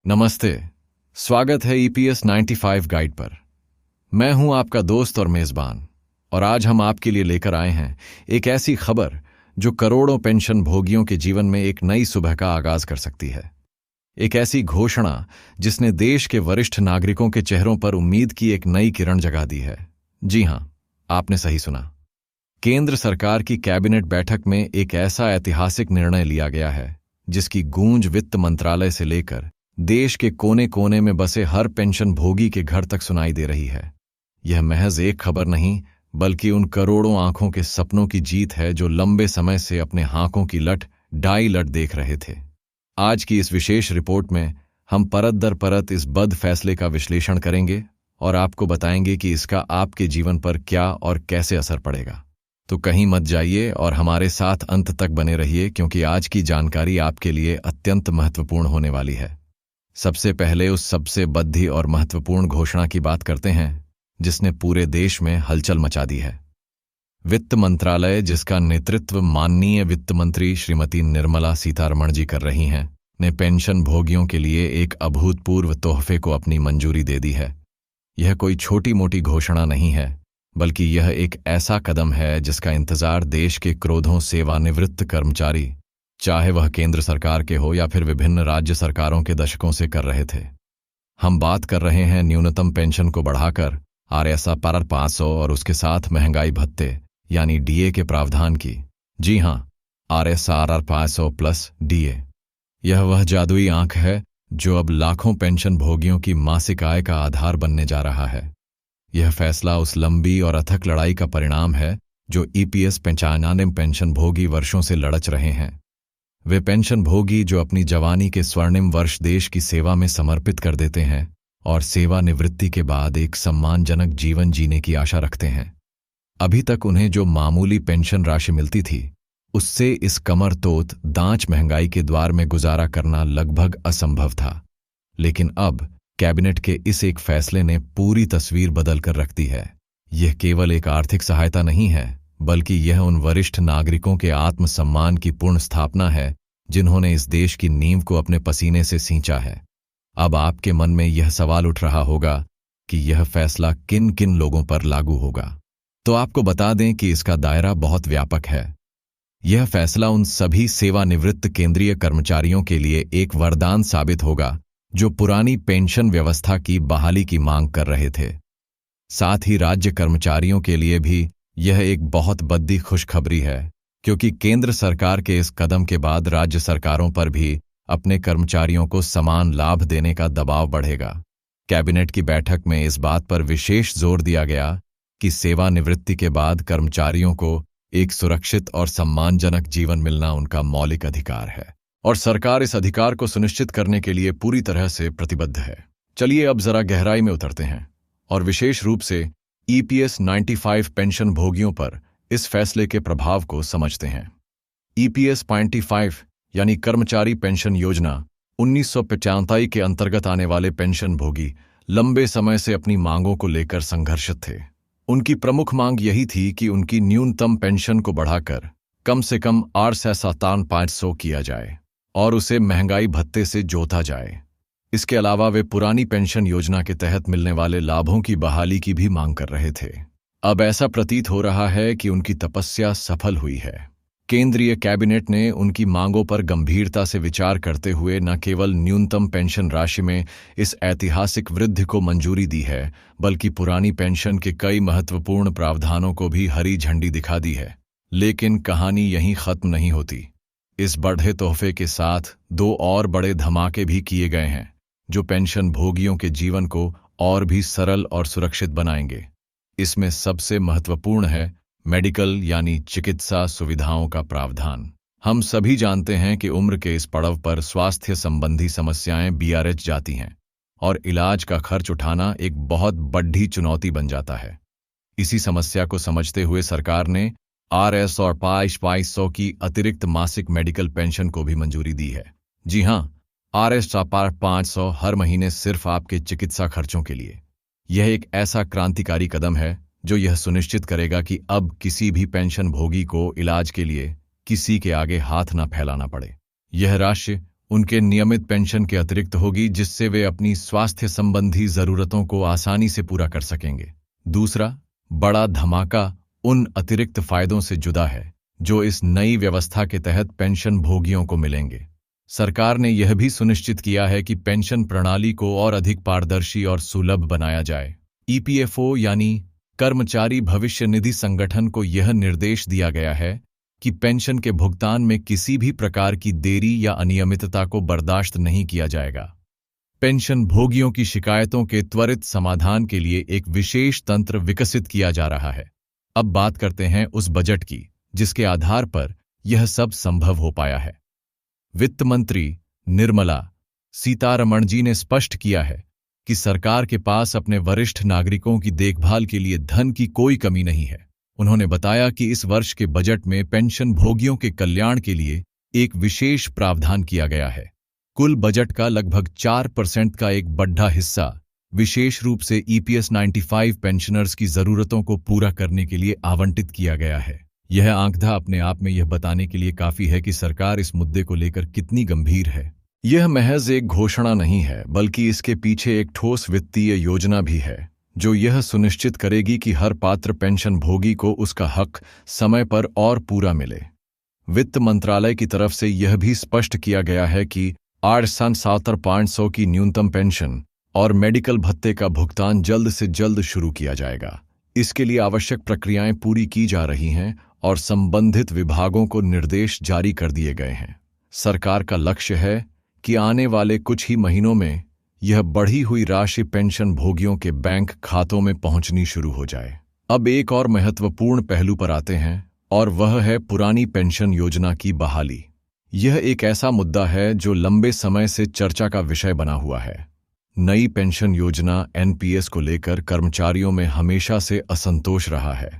नमस्ते। स्वागत है ईपीएस 95 गाइड पर। मैं हूं आपका दोस्त और मेजबान, और आज हम आपके लिए लेकर आए हैं एक ऐसी खबर जो करोड़ों पेंशन भोगियों के जीवन में एक नई सुबह का आगाज कर सकती है। एक ऐसी घोषणा जिसने देश के वरिष्ठ नागरिकों के चेहरों पर उम्मीद की एक नई किरण जगा दी है। जी हां, आपने सही सुना। केंद्र सरकार की कैबिनेट बैठक में एक ऐसा ऐतिहासिक निर्णय लिया गया है जिसकी गूंज वित्त मंत्रालय से लेकर देश के कोने कोने में बसे हर पेंशन भोगी के घर तक सुनाई दे रही है। यह महज एक खबर नहीं, बल्कि उन करोड़ों आंखों के सपनों की जीत है जो लंबे समय से अपने हांकों की लट डाई लट देख रहे थे। आज की इस विशेष रिपोर्ट में हम परत दर परत इस बद फैसले का विश्लेषण करेंगे और आपको बताएंगे कि इसका आपके जीवन पर क्या और कैसे असर पड़ेगा। तो कहीं मत जाइए और हमारे साथ अंत तक बने रहिए, क्योंकि आज की जानकारी आपके लिए अत्यंत महत्वपूर्ण होने वाली है। सबसे पहले उस सबसे बद्धी और महत्वपूर्ण घोषणा की बात करते हैं जिसने पूरे देश में हलचल मचा दी है। वित्त मंत्रालय, जिसका नेतृत्व माननीय वित्त मंत्री श्रीमती निर्मला सीतारमण जी कर रही हैं, ने पेंशन भोगियों के लिए एक अभूतपूर्व तोहफे को अपनी मंजूरी दे दी है। यह कोई छोटी मोटी घोषणा नहीं है, बल्कि यह एक ऐसा कदम है जिसका इंतजार देश के क्रोधों सेवानिवृत्त कर्मचारी, चाहे वह केंद्र सरकार के हो या फिर विभिन्न राज्य सरकारों के दशकों से कर रहे थे। हम बात कर रहे हैं न्यूनतम पेंशन को बढ़ाकर RSR 500 और उसके साथ महंगाई भत्ते यानी DA के प्रावधान की। जी हां, RSR 500 प्लस DA। यह वह जादुई आंख है जो अब लाखों पेंशन भोगियों की मासिक आय का आधार बनने जा रहा है। यह फैसला उस लंबी और अथक लड़ाई का परिणाम है जो EPS 95 पेंशन भोगी वर्षों से लड़च रहे हैं। वे पेंशन भोगी जो अपनी जवानी के स्वर्णिम वर्ष देश की सेवा में समर्पित कर देते हैं और सेवानिवृत्ति के बाद एक सम्मानजनक जीवन जीने की आशा रखते हैं। अभी तक उन्हें जो मामूली पेंशन राशि मिलती थी, उससे इस कमर तोत दांच महंगाई के द्वार में गुजारा करना लगभग असंभव था। लेकिन अब कैबिनेट के इस एक फैसले ने पूरी तस्वीर बदल कर रख दी है। यह केवल एक आर्थिक सहायता नहीं है, बल्कि यह उन वरिष्ठ नागरिकों के आत्मसम्मान की पूर्ण स्थापना है जिन्होंने इस देश की नींव को अपने पसीने से सींचा है। अब आपके मन में यह सवाल उठ रहा होगा कि यह फैसला किन किन लोगों पर लागू होगा। तो आपको बता दें कि इसका दायरा बहुत व्यापक है। यह फैसला उन सभी सेवानिवृत्त केंद्रीय कर्मचारियों के लिए एक वरदान साबित होगा जो पुरानी पेंशन व्यवस्था की बहाली की मांग कर रहे थे। साथ ही राज्य कर्मचारियों के लिए भी यह एक बहुत बड़ी खुशखबरी है, क्योंकि केंद्र सरकार के इस कदम के बाद राज्य सरकारों पर भी अपने कर्मचारियों को समान लाभ देने का दबाव बढ़ेगा। कैबिनेट की बैठक में इस बात पर विशेष जोर दिया गया कि सेवानिवृत्ति के बाद कर्मचारियों को एक सुरक्षित और सम्मानजनक जीवन मिलना उनका मौलिक अधिकार है, और सरकार इस अधिकार को सुनिश्चित करने के लिए पूरी तरह से प्रतिबद्ध है। चलिए अब जरा गहराई में उतरते हैं और विशेष रूप से EPS 95 पेंशन भोगियों पर इस फैसले के प्रभाव को समझते हैं। EPS 95 यानी कर्मचारी पेंशन योजना 1995 के अंतर्गत आने वाले पेंशन भोगी लंबे समय से अपनी मांगों को लेकर संघर्षित थे। उनकी प्रमुख मांग यही थी कि उनकी न्यूनतम पेंशन को बढ़ाकर कम से कम RSR 500 किया जाए और उसे महंगाई भत्ते से जोता जाए। इसके अलावा वे पुरानी पेंशन योजना के तहत मिलने वाले लाभों की बहाली की भी मांग कर रहे थे। अब ऐसा प्रतीत हो रहा है कि उनकी तपस्या सफल हुई है। केंद्रीय कैबिनेट ने उनकी मांगों पर गंभीरता से विचार करते हुए न केवल न्यूनतम पेंशन राशि में इस ऐतिहासिक वृद्धि को मंजूरी दी है, बल्कि पुरानी पेंशन के कई महत्वपूर्ण प्रावधानों को भी हरी झंडी दिखा दी है। लेकिन कहानी यहीं खत्म नहीं होती। इस बढ़े तोहफे के साथ दो और बड़े धमाके भी किए गए हैं जो पेंशन भोगियों के जीवन को और भी सरल और सुरक्षित बनाएंगे। इसमें सबसे महत्वपूर्ण है मेडिकल यानी चिकित्सा सुविधाओं का प्रावधान। हम सभी जानते हैं कि उम्र के इस पड़ाव पर स्वास्थ्य संबंधी समस्याएं BRH जाती हैं और इलाज का खर्च उठाना एक बहुत बड़ी चुनौती बन जाता है। इसी समस्या को समझते हुए सरकार ने RSR 500 की अतिरिक्त मासिक मेडिकल पेंशन को भी मंजूरी दी है। जी हां, RSR 500 हर महीने सिर्फ आपके चिकित्सा खर्चों के लिए। यह एक ऐसा क्रांतिकारी कदम है जो यह सुनिश्चित करेगा कि अब किसी भी पेंशन भोगी को इलाज के लिए किसी के आगे हाथ न फैलाना पड़े। यह राशि उनके नियमित पेंशन के अतिरिक्त होगी, जिससे वे अपनी स्वास्थ्य संबंधी जरूरतों को आसानी से पूरा कर सकेंगे। दूसरा बड़ा धमाका उन अतिरिक्त फायदों से जुदा है जो इस नई व्यवस्था के तहत पेंशन भोगियों को मिलेंगे। सरकार ने यह भी सुनिश्चित किया है कि पेंशन प्रणाली को और अधिक पारदर्शी और सुलभ बनाया जाए। ईपीएफओ यानी कर्मचारी भविष्य निधि संगठन को यह निर्देश दिया गया है कि पेंशन के भुगतान में किसी भी प्रकार की देरी या अनियमितता को बर्दाश्त नहीं किया जाएगा। पेंशन भोगियों की शिकायतों के त्वरित समाधान के लिए एक विशेष तंत्र विकसित किया जा रहा है। अब बात करते हैं उस बजट की जिसके आधार पर यह सब संभव हो पाया है। वित्त मंत्री निर्मला सीतारमण जी ने स्पष्ट किया है कि सरकार के पास अपने वरिष्ठ नागरिकों की देखभाल के लिए धन की कोई कमी नहीं है। उन्होंने बताया कि इस वर्ष के बजट में पेंशन भोगियों के कल्याण के लिए एक विशेष प्रावधान किया गया है। कुल बजट का लगभग 4% का एक बड़ा हिस्सा विशेष रूप से ईपीएस 95 पेंशनर्स की जरूरतों को पूरा करने के लिए आवंटित किया गया है। यह आंकड़ा अपने आप में यह बताने के लिए काफी है कि सरकार इस मुद्दे को लेकर कितनी गंभीर है। यह महज एक घोषणा नहीं है, बल्कि इसके पीछे एक ठोस वित्तीय योजना भी है जो यह सुनिश्चित करेगी कि हर पात्र पेंशन भोगी को उसका हक समय पर और पूरा मिले। वित्त मंत्रालय की तरफ से यह भी स्पष्ट किया गया है कि 8,70,500 की न्यूनतम पेंशन और मेडिकल भत्ते का भुगतान जल्द से जल्द शुरू किया जाएगा। इसके लिए आवश्यक प्रक्रियाएं पूरी की जा रही हैं और संबंधित विभागों को निर्देश जारी कर दिए गए हैं। सरकार का लक्ष्य है कि आने वाले कुछ ही महीनों में यह बढ़ी हुई राशि पेंशन भोगियों के बैंक खातों में पहुंचनी शुरू हो जाए। अब एक और महत्वपूर्ण पहलू पर आते हैं और वह है पुरानी पेंशन योजना की बहाली। यह एक ऐसा मुद्दा है जो लंबे समय से चर्चा का विषय बना हुआ है। नई पेंशन योजना एनपीएस को लेकर कर्मचारियों में हमेशा से असंतोष रहा है।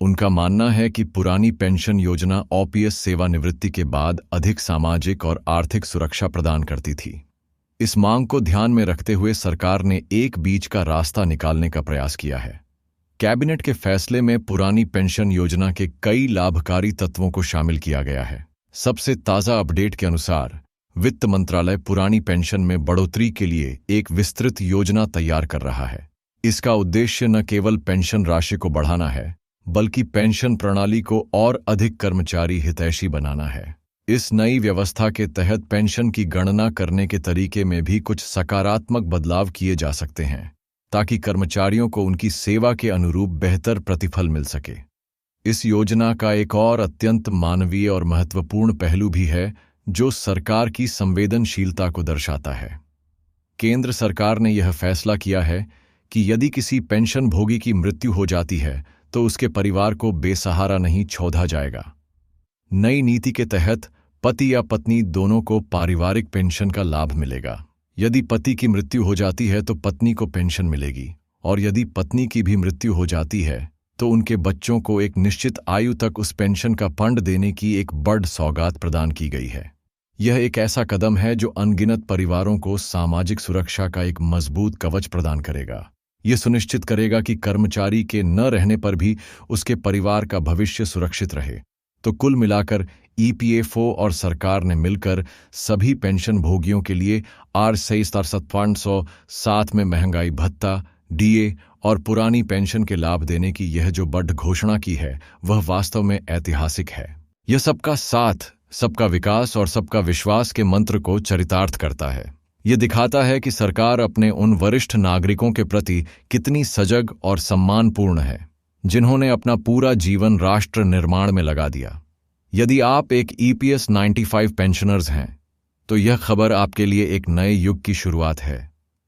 उनका मानना है कि पुरानी पेंशन योजना ओपीएस सेवानिवृत्ति के बाद अधिक सामाजिक और आर्थिक सुरक्षा प्रदान करती थी। इस मांग को ध्यान में रखते हुए सरकार ने एक बीच का रास्ता निकालने का प्रयास किया है। कैबिनेट के फैसले में पुरानी पेंशन योजना के कई लाभकारी तत्वों को शामिल किया गया है। सबसे ताज़ा अपडेट के अनुसार वित्त मंत्रालय पुरानी पेंशन में बढ़ोतरी के लिए एक विस्तृत योजना तैयार कर रहा है। इसका उद्देश्य न केवल पेंशन राशि को बढ़ाना है, बल्कि पेंशन प्रणाली को और अधिक कर्मचारी हितैषी बनाना है। इस नई व्यवस्था के तहत पेंशन की गणना करने के तरीके में भी कुछ सकारात्मक बदलाव किए जा सकते हैं ताकि कर्मचारियों को उनकी सेवा के अनुरूप बेहतर प्रतिफल मिल सके। इस योजना का एक और अत्यंत मानवीय और महत्वपूर्ण पहलू भी है जो सरकार की संवेदनशीलता को दर्शाता है। केंद्र सरकार ने यह फैसला किया है कि यदि किसी पेंशन भोगी की मृत्यु हो जाती है तो उसके परिवार को बेसहारा नहीं छोड़ा जाएगा। नई नीति के तहत पति या पत्नी दोनों को पारिवारिक पेंशन का लाभ मिलेगा। यदि पति की मृत्यु हो जाती है तो पत्नी को पेंशन मिलेगी, और यदि पत्नी की भी मृत्यु हो जाती है तो उनके बच्चों को एक निश्चित आयु तक उस पेंशन का फंड देने की एक बड़ सौगात प्रदान की गई है। यह एक ऐसा कदम है जो अनगिनत परिवारों को सामाजिक सुरक्षा का एक मजबूत कवच प्रदान करेगा। यह सुनिश्चित करेगा कि कर्मचारी के न रहने पर भी उसके परिवार का भविष्य सुरक्षित रहे। तो कुल मिलाकर ईपीएफओ और सरकार ने मिलकर सभी पेंशन भोगियों के लिए 8,67,500 साथ में महंगाई भत्ता, डीए और पुरानी पेंशन के लाभ देने की यह जो बड़ घोषणा की है वह वास्तव में ऐतिहासिक है। यह सबका साथ, सबका विकास और सबका विश्वास के मंत्र को चरितार्थ करता है। यह दिखाता है कि सरकार अपने उन वरिष्ठ नागरिकों के प्रति कितनी सजग और सम्मानपूर्ण है जिन्होंने अपना पूरा जीवन राष्ट्र निर्माण में लगा दिया। यदि आप एक ईपीएस 95 पेंशनर्स हैं तो यह खबर आपके लिए एक नए युग की शुरुआत है।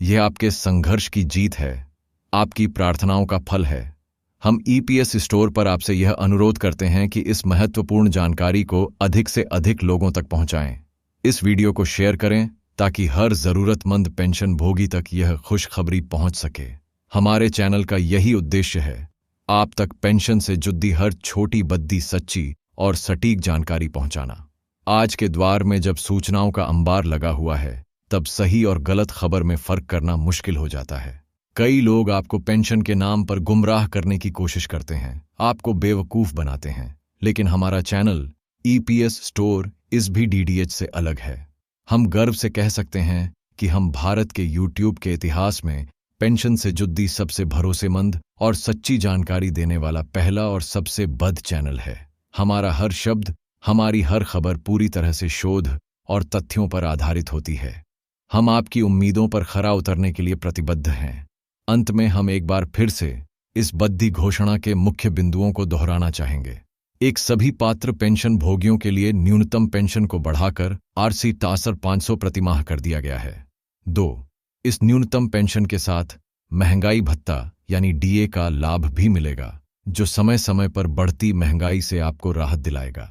यह आपके संघर्ष की जीत है, आपकी प्रार्थनाओं का फल है। हम ईपीएस स्टोर पर आपसे यह अनुरोध करते हैं कि इस महत्वपूर्ण जानकारी को अधिक से अधिक लोगों तक पहुंचाएं। इस वीडियो को शेयर करें ताकि हर जरूरतमंद पेंशन भोगी तक यह खुशखबरी पहुंच सके। हमारे चैनल का यही उद्देश्य है, आप तक पेंशन से जुड़ी हर छोटी बद्दी सच्ची और सटीक जानकारी पहुंचाना। आज के द्वार में जब सूचनाओं का अंबार लगा हुआ है तब सही और गलत खबर में फर्क करना मुश्किल हो जाता है। कई लोग आपको पेंशन के नाम पर गुमराह करने की कोशिश करते हैं, आपको बेवकूफ बनाते हैं, लेकिन हमारा चैनल ईपीएस स्टोर इस भी डीडीएच से अलग है। हम गर्व से कह सकते हैं कि हम भारत के यूट्यूब के इतिहास में पेंशन से जुड़ी सबसे भरोसेमंद और सच्ची जानकारी देने वाला पहला और सबसे बड़ चैनल है। हमारा हर शब्द, हमारी हर खबर पूरी तरह से शोध और तथ्यों पर आधारित होती है। हम आपकी उम्मीदों पर खरा उतरने के लिए प्रतिबद्ध हैं। अंत में हम एक बार फिर से इस बद्धी घोषणा के मुख्य बिंदुओं को दोहराना चाहेंगे। एक, सभी पात्र पेंशन भोगियों के लिए न्यूनतम पेंशन को बढ़ाकर आरसी 500 प्रतिमाह कर दिया गया है। 2, इस न्यूनतम पेंशन के साथ महंगाई भत्ता यानी डीए का लाभ भी मिलेगा, जो समय समय पर बढ़ती महंगाई से आपको राहत दिलाएगा।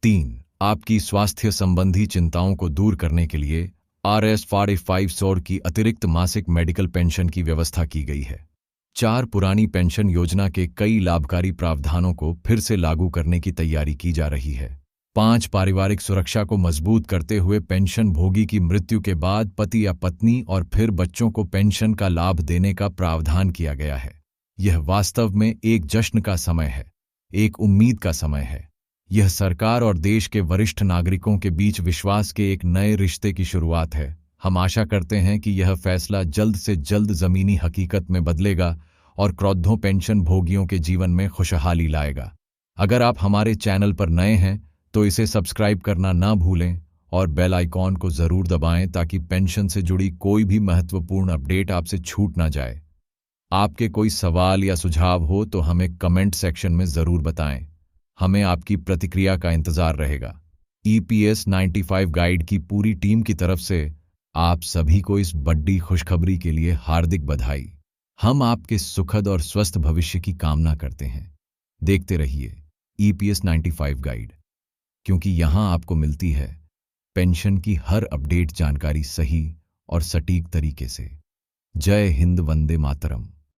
3, आपकी स्वास्थ्य संबंधी चिंताओं को दूर करने के लिए RS 4500 की अतिरिक्त मासिक मेडिकल पेंशन की व्यवस्था की गई है। 4, पुरानी पेंशन योजना के कई लाभकारी प्रावधानों को फिर से लागू करने की तैयारी की जा रही है। 5, पारिवारिक सुरक्षा को मजबूत करते हुए पेंशन भोगी की मृत्यु के बाद पति या पत्नी और फिर बच्चों को पेंशन का लाभ देने का प्रावधान किया गया है। यह वास्तव में एक जश्न का समय है, एक उम्मीद का समय है। यह सरकार और देश के वरिष्ठ नागरिकों के बीच विश्वास के एक नए रिश्ते की शुरुआत है। हम आशा करते हैं कि यह फैसला जल्द से जल्द जमीनी हकीकत में बदलेगा और करोड़ों पेंशन भोगियों के जीवन में खुशहाली लाएगा। अगर आप हमारे चैनल पर नए हैं तो इसे सब्सक्राइब करना ना भूलें और बेल आइकॉन को जरूर दबाएं ताकि पेंशन से जुड़ी कोई भी महत्वपूर्ण अपडेट आपसे छूट ना जाए। आपके कोई सवाल या सुझाव हो तो हमें कमेंट सेक्शन में जरूर बताएं। हमें आपकी प्रतिक्रिया का इंतजार रहेगा। EPS 95 गाइड की पूरी टीम की तरफ से आप सभी को इस बड़ी खुशखबरी के लिए हार्दिक बधाई। हम आपके सुखद और स्वस्थ भविष्य की कामना करते हैं। देखते रहिए EPS 95 गाइड, क्योंकि यहां आपको मिलती है पेंशन की हर अपडेट जानकारी सही और सटीक तरीके से। जय हिंद, वंदे मातरम।